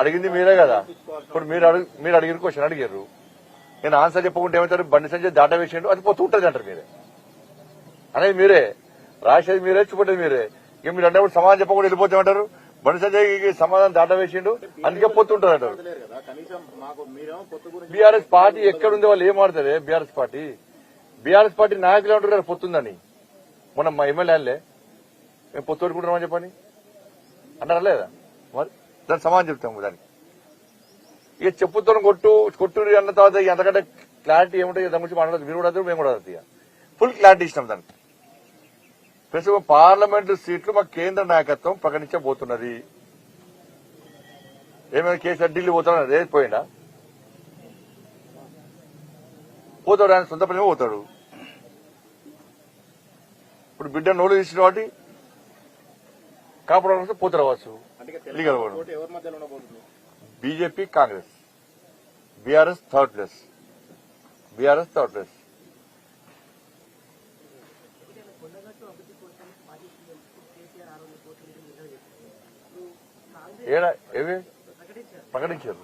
అడిగింది మీరే కదా. ఇప్పుడు మీరు అడిగిన క్వశ్చన్ అడిగారు, నేను ఆన్సర్ చెప్పకుంటే ఏమవుతారు? బండి సంజయ్ దాటా వేసిండు, అది పోతూ ఉంటుంది అంటారు మీరే. అనేది మీరే, రాసేది మీరే, చూపేది మీరే. ఇక మీరు అన్నప్పుడు సమాధానం చెప్పకుండా వెళ్ళిపోతామంటారు. బండి సంజయ్ సమాధానం దాటా వేసిండు, అందుకే పోతుంటారు అంటారు. బీఆర్ఎస్ పార్టీ ఎక్కడుంది, వాళ్ళు ఏం ఆడతారే? బీఆర్ఎస్ పార్టీ నాయకులు ఉంటారు కదా పొత్తుందని. మనం మా ఎమ్మెల్యేలే మేము పొత్తు పెట్టుకుంటున్నామని చెప్పని అంటారా లేదా? మరి దాని సమాధానం చెప్తాము దానికి. ఇక చెప్పుతో కొట్టు అన్న తర్వాత ఎంతకంటే క్లారిటీ ఏముంటుంది దాని గురించి మాట్లాడదు. మీరు కూడా మేము కూడా ఇక ఫుల్ క్లారిటీ ఇచ్చినాం దానికి. ప్రస్తుతం పార్లమెంటు సీట్లు మా కేంద్ర నాయకత్వం ప్రకటించబోతున్నది. ఏమైనా కేసీఆర్ ఢిల్లీ పోతాడు, ఏది పోయిందా? పోతాడు, ఆయన సొంత పని పోతాడు. ఇప్పుడు బిడ్డ నోలు తీసిన వాటి కాపాడడం పోతారు అవ్వచ్చు. Legal BJP Congress, BRS third place. ఏడా ఏవి ప్రకటించారు?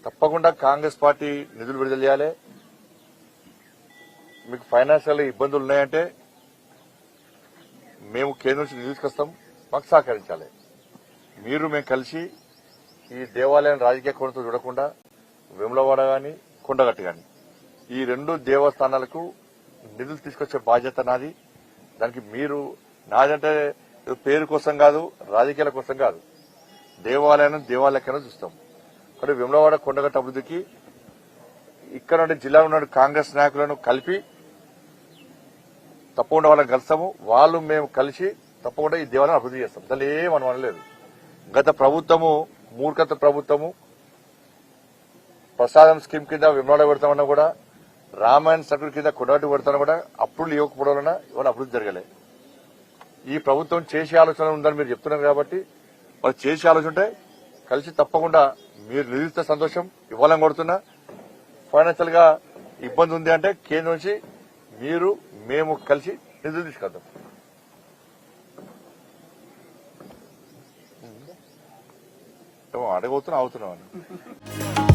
తప్పకుండా కాంగ్రెస్ పార్టీ నిధులు విడుదల చేయాలి. మీకు ఫైనాన్షియల్ ఇబ్బందులు ఉన్నాయంటే మేము కేంద్రం నుంచి నిధులు తీసుకొస్తాం, మాకు సహకరించాలి. మేము కలిసి ఈ దేవాలయం రాజకీయ కోణంతో చూడకుండా వేములవాడ గాని కొండగట్టు గాని ఈ రెండు దేవస్థానాలకు నిధులు తీసుకొచ్చే బాధ్యత నాది. దానికి మీరు నాదంటే పేరు కోసం కాదు, రాజకీయాల కోసం కాదు, దేవాలయాన్ని చూస్తాం. కానీ వేములవాడ కొండగట్టు అభివృద్ధికి ఇక్కడ నుండి జిల్లాలో ఉన్న కాంగ్రెస్ నాయకులను కలిపి తప్పకుండా వాళ్ళని కలుస్తాము. వాళ్ళు మేము కలిసి తప్పకుండా ఈ దేవాలయం అభివృద్ధి చేస్తాం. దాన్ని ఏమని అనలేదు. గత ప్రభుత్వము మూర్ఖత ప్రభుత్వము ప్రసాదం స్కీమ్ కింద విమలాడ పెడతామన్నా కూడా, రామాయణ సర్కిల్ కింద కొండగట్టు పెడతామన్నా కూడా అప్పులు ఇవ్వకపోవడం వలన ఇవాళ అభివృద్ధి జరగలే. ఈ ప్రభుత్వం చేసే ఆలోచన ఉందని మీరు చెప్తున్నారు కాబట్టి వాళ్ళు చేసే ఆలోచన ఉంటే కలిసి తప్పకుండా మీరు నిధిస్తే సంతోషం. ఇవ్వాలని కొడుతున్నా. ఫైనాన్షియల్ గా ఇబ్బంది ఉంది అంటే కేంద్రం నుంచి మేము కలిసి నిధులు తీసుకొద్దాం. అడగవుతున్నా అవుతున్నాం అని